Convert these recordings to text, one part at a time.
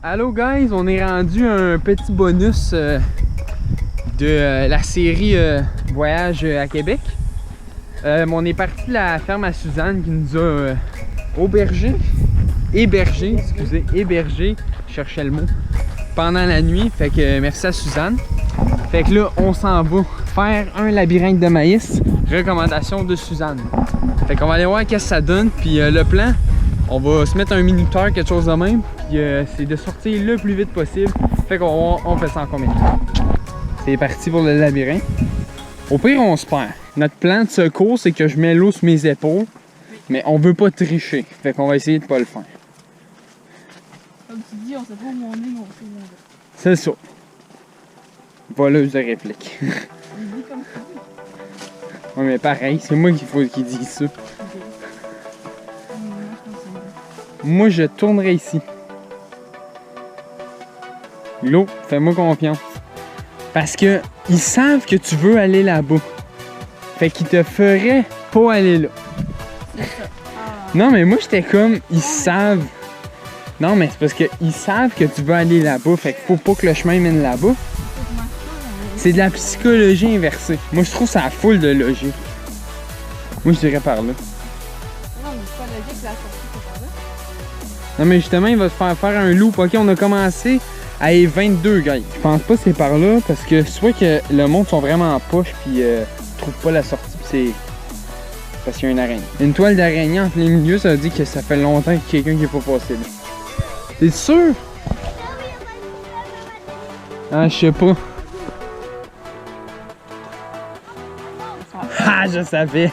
Allô guys, on est rendu à un petit bonus de la série Voyage à Québec. On est parti de la ferme à Suzanne qui nous a hébergé, je cherchais le mot, pendant la nuit. Fait que merci à Suzanne. Fait que là, on s'en va faire un labyrinthe de maïs. Recommandation de Suzanne. Fait qu'on va aller voir qu'est-ce que ça donne. Puis le plan, on va se mettre un minuteur, quelque chose de même. Puis c'est de sortir le plus vite possible. Fait qu'on fait ça en combien de temps? C'est parti pour le labyrinthe. Au pire, on se perd. Notre plan de secours, c'est que je mets l'eau sur mes épaules. Mais on veut pas tricher. Fait qu'on va essayer de pas le faire. Comme tu dis, on sait pas où on est, mais on sait où on va. C'est ça. Voleuse de réplique. Il dit comme ça. Ouais, mais pareil, c'est moi qui dis ça. Ok. Moi, je tournerai ici. L'eau, fais-moi confiance. Parce que ils savent que tu veux aller là-bas. Fait qu'ils te feraient pas aller là. C'est ça. Ah. Non, mais moi, j'étais comme, ils savent. Non, mais c'est parce qu'ils savent que tu veux aller là-bas. Fait qu'il faut pas que le chemin mène là-bas. C'est de la psychologie inversée. Moi, je trouve ça full de logique. Moi, je dirais par là. Non, mais c'est pas logique la sortie, c'est par là. Non, mais justement, il va se faire un loop. Ok, on a commencé à E22, gars. Je pense pas que c'est par là parce que soit que le monde sont vraiment en poche puis trouve pas la sortie. C'est parce qu'il y a une araignée. Une toile d'araignée en plein milieu, ça veut dire que ça fait longtemps qu'il y a quelqu'un qui est pas passé là. T'es sûr? Ah, je sais pas. Ah, je savais.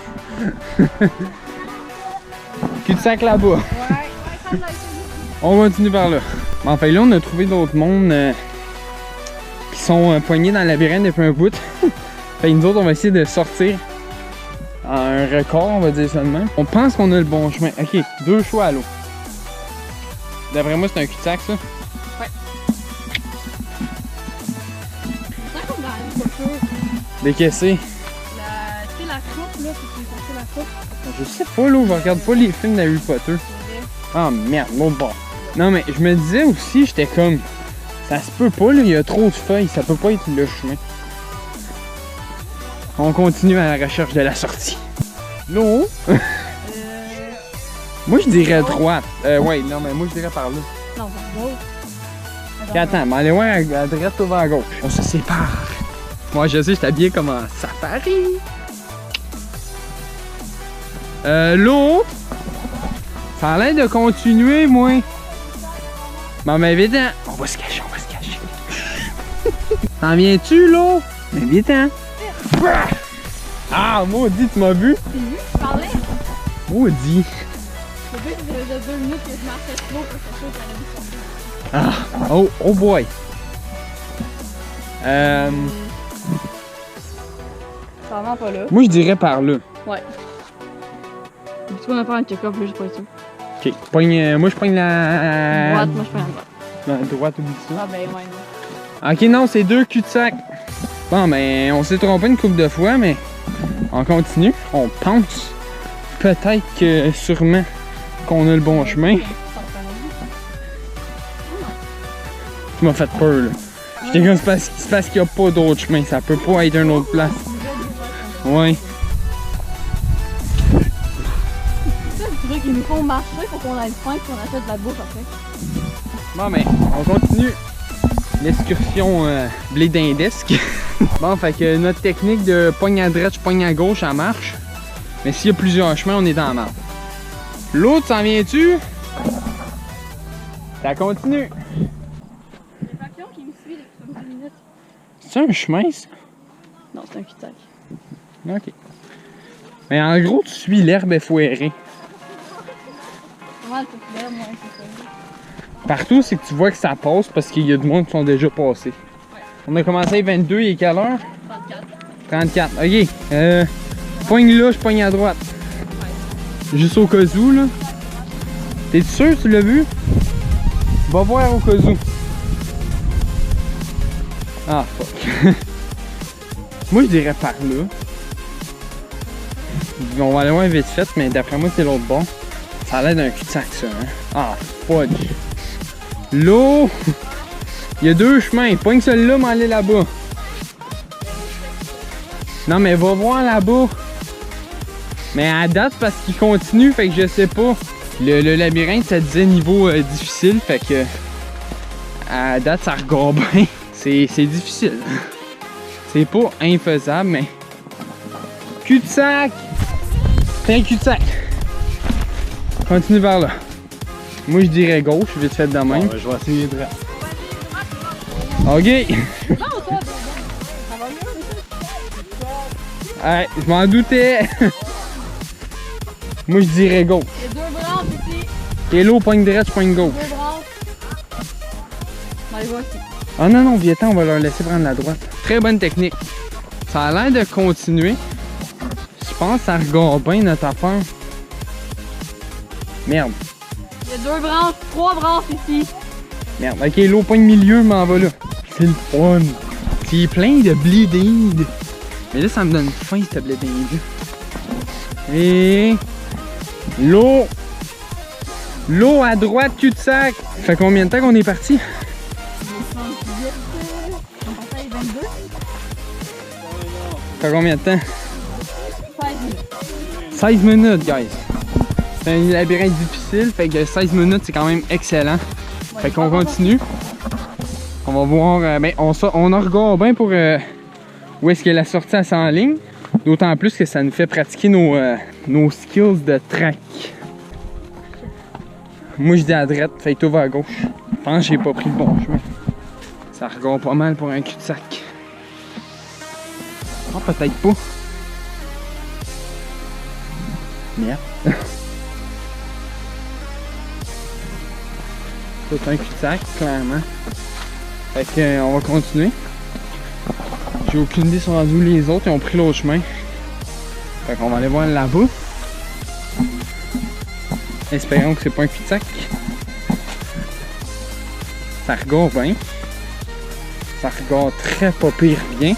Cul-de-sac là-bas. Ouais, comme la On continue par là. Bon, enfin là, on a trouvé d'autres mondes qui sont poignés dans le labyrinthe depuis un bout. Fait que nous autres, on va essayer de sortir à un record, on va dire ça de même. On pense qu'on a le bon chemin. Ok, 2 choix à l'eau. D'après moi, c'est un cul-de-sac, ça. Ouais. C'est comme dans les voitures. Décaissé. Tu sais, la coupe, là, faut que tu fasses la coupe. Je sais pas, là, je regarde pas les films d'Harry Potter. C'est vrai. Ah merde, l'autre bord. Non, mais je me disais aussi, j'étais comme, ça se peut pas, là, il y a trop de feuilles, ça peut pas être le chemin. On continue à la recherche de la sortie. L'eau? Moi, je dirais droite. Ouais, non, mais moi, je dirais par là. Non, par gauche. Ok, attends, mais allez voir à droite ou à gauche. On se sépare. Moi, je sais, je t'habillais comme en safari. L'eau? Ça a l'air de continuer, moi. Bon, mais vite, hein. On va se cacher, on va se cacher. T'en viens-tu, l'eau? Mais vite, hein. Ah, maudit, tu m'as vu? T'es vu? Tu parlais? Maudit. Le but de 2 minutes que je marchais trop pour que je sois allé me sortir. Ah, oh boy. C'est vraiment pas là. Moi, je dirais par là. Ouais. Tu vas me faire un check-up, là, juste pour être sûr. Ok, moi, je pogne la... Droite, moi je prends la droite. La droite, oublie ça. Ah ben ouais, non. Ok, non, c'est 2 cul-de-sac. Bon, ben, on s'est trompé une couple de fois, mais on continue. On pense peut-être que sûrement qu'on a le bon chemin. Tu m'as fait peur, là. J'étais comme, c'est parce qu'il n'y a pas d'autre chemin. Ça peut pas être une autre place. Ouais. C'est ça le truc, il nous faut marcher, faut qu'on aille faim et qu'on achète de la bouffe après. Bon, ben, on continue l'excursion blé d'indesque. Bon, fait que notre technique de pogne à droite, pogne à gauche, ça marche. Mais s'il y a plusieurs chemins, on est dans la merde. L'autre, s'en vient-tu? Ça continue. Le papillon qui me suit depuis comme 10 minutes. C'est un chemin, ça? Non, c'est un cul-de-sac. Ok. Mais en gros, tu suis l'herbe effoirée. Comment le populaire, moi, c'est ça. Partout, c'est que tu vois que ça passe parce qu'il y a du monde qui sont déjà passés. Ouais. On a commencé à 22, il est quelle heure? 34. 34. Ok. Pogne là, je pogne à droite. Juste au cas où, là. T'es sûr que tu l'as vu? Va voir au cas où. Ah, fuck. Moi, je dirais par là. On va aller voir vite fait, mais d'après moi, c'est l'autre bon. Ça a l'air d'un cul-de-sac, ça, hein? Ah, fudge. L'eau! Il y a deux chemins. Pogne celui-là, mais aller là-bas. Non, mais va voir là-bas. Mais à date, parce qu'il continue, fait que je sais pas. Le labyrinthe, ça disait niveau difficile, fait que à date, ça regarde bien. C'est difficile. C'est pas infaisable, mais cul-de-sac! C'est un cul-de-sac. Continue vers là. Moi, je dirais gauche, vite fait de même. Bon, je vais essayer de... Ok. Non, toi, ça va mieux. Ouais, je m'en doutais. Moi, je dirais gauche. Il y a deux branches ici. Et l'eau, pogne droite, je pogne gauche. Deux branches. On va les voir ici. Ah non, non, viens-t'en, on va leur laisser prendre la droite. Très bonne technique. Ça a l'air de continuer. Je pense que ça regarde bien notre affaire. Merde. Il y a deux branches, trois branches ici. Merde. Ok, l'eau pogne milieu, m'en va là. C'est le fun. C'est plein de bleeding. Mais là, ça me donne faim, ce bleeding. Et... l'eau. L'eau à droite, cul-de-sac. Fait combien de temps qu'on est parti? On passait les 22. Fait combien de temps? 16 minutes. 16 minutes, guys. C'est un labyrinthe difficile, fait que 16 minutes, c'est quand même excellent. Fait qu'on continue. On va voir, ben, on en regarde bien pour où est-ce que la sortie elle s'enligne. D'autant plus que ça nous fait pratiquer nos skills de track. Moi, je dis à droite, fait que toi vas à gauche. Je pense que j'ai pas pris le bon chemin. Ça regarde pas mal pour un cul-de-sac. Oh, peut-être pas. Merde. C'est un cul-de-sac, clairement. Fait que, on va continuer. J'ai aucune idée sur où les autres ils ont pris l'autre chemin. Fait qu'on va aller voir là-bas. Espérons que c'est pas un cul-de-sac. Ça regarde bien. Ça regarde très pas pire bien.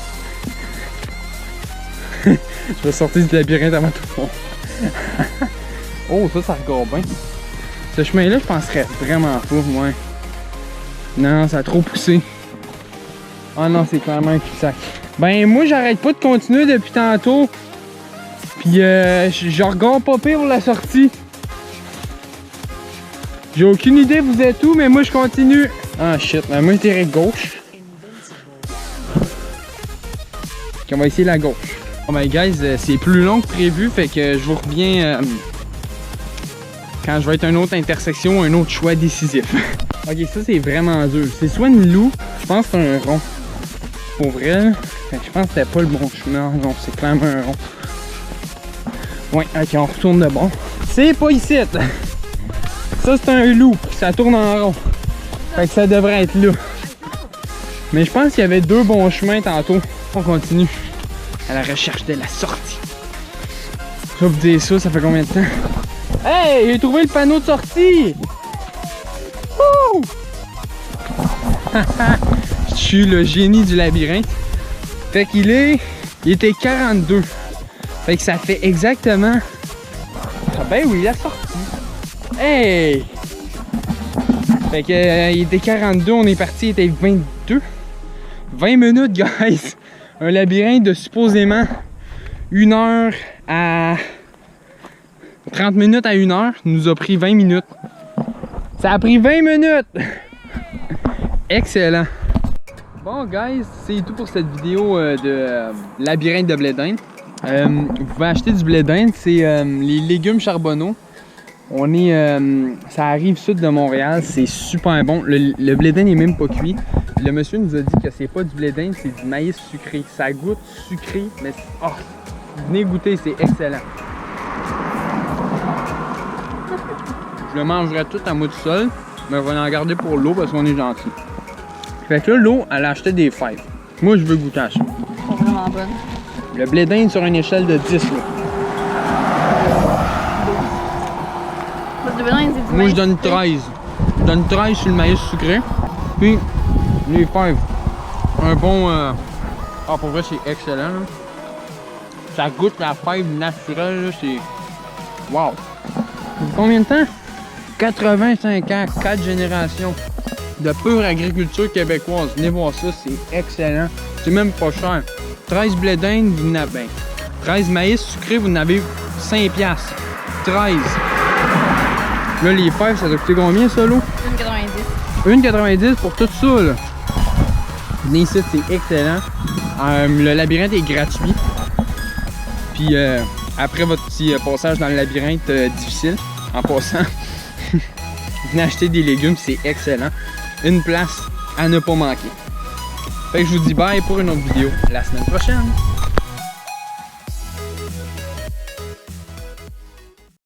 Je vais sortir du labyrinthe avant tout le monde. Oh, ça regarde bien. Ce chemin-là, je penserais vraiment pas, ouais. Non, ça a trop poussé. Ah non, c'est clairement un cul-de-sac. Ben, moi, j'arrête pas de continuer depuis tantôt. Puis, je regarde pas pire pour la sortie. J'ai aucune idée vous êtes où, mais moi, je continue. Ah, shit. Ben, moi, je dirais gauche. Ok, on va essayer la gauche. Bon, ben, guys, c'est plus long que prévu, fait que je vous reviens... quand je vais être à une autre intersection, un autre choix décisif. Ok, ça c'est vraiment dur. C'est soit une loupe, je pense que c'est un rond. Pour vrai, je pense que c'était pas le bon chemin. Non, c'est clairement un rond. Ouais, ok, on retourne de bon. C'est pas ici. Ça c'est un loup, ça tourne en rond. Fait que ça devrait être là. Mais je pense qu'il y avait deux bons chemins tantôt. On continue à la recherche de la sortie. Je vais vous dire ça, ça fait combien de temps? Hey, j'ai trouvé le panneau de sortie! Wouh! Je suis le génie du labyrinthe. Fait qu'il était 42. Fait que ça fait exactement... Ah ben oui, la sortie. Hey! Fait que il était 42, on est parti, il était 22. 20 minutes, guys! Un labyrinthe de supposément 1 heure à... 30 minutes à 1 heure, nous a pris 20 minutes. Ça a pris 20 minutes! Excellent! Bon, guys, c'est tout pour cette vidéo de labyrinthe de blé d'Inde. Vous pouvez acheter du blé d'Inde, c'est les légumes charbonneaux. On est, ça arrive sud de Montréal, c'est super bon. Le blé d'Inde n'est même pas cuit. Le monsieur nous a dit que c'est pas du blé d'Inde, c'est du maïs sucré. Ça goûte sucré, mais oh, venez goûter, c'est excellent. Je le mangerai tout à moi tout seul, mais on va en garder pour l'eau parce qu'on est gentil. Fait que là, l'eau, elle a acheté des fèves. Moi, je veux goûter à ça. Elles sont vraiment bonnes. Le blé d'Inde sur une échelle de 10, là. Moi, je donne 13. Je donne 13 sur le maïs sucré. Puis, les fèves. Un bon... Ah, pour vrai, c'est excellent, là. Ça goûte la fève naturelle, là, c'est... Wow! Combien de temps? 85 ans, 4 générations. de pure agriculture québécoise. Venez voir ça, c'est excellent. C'est même pas cher. 13 blé d'Inde, vous n'avez ben, 13 maïs sucrés, vous en avez 5$. 13. Là, les fèves, ça doit coûter combien, ça, l'eau? 1,90. 1,90 pour tout ça, là. Venez ici, c'est excellent. Le labyrinthe est gratuit. Puis, après votre petit passage dans le labyrinthe difficile, en passant, venez acheter des légumes, c'est excellent. Une place à ne pas manquer. Fait que je vous dis bye pour une autre vidéo la semaine prochaine.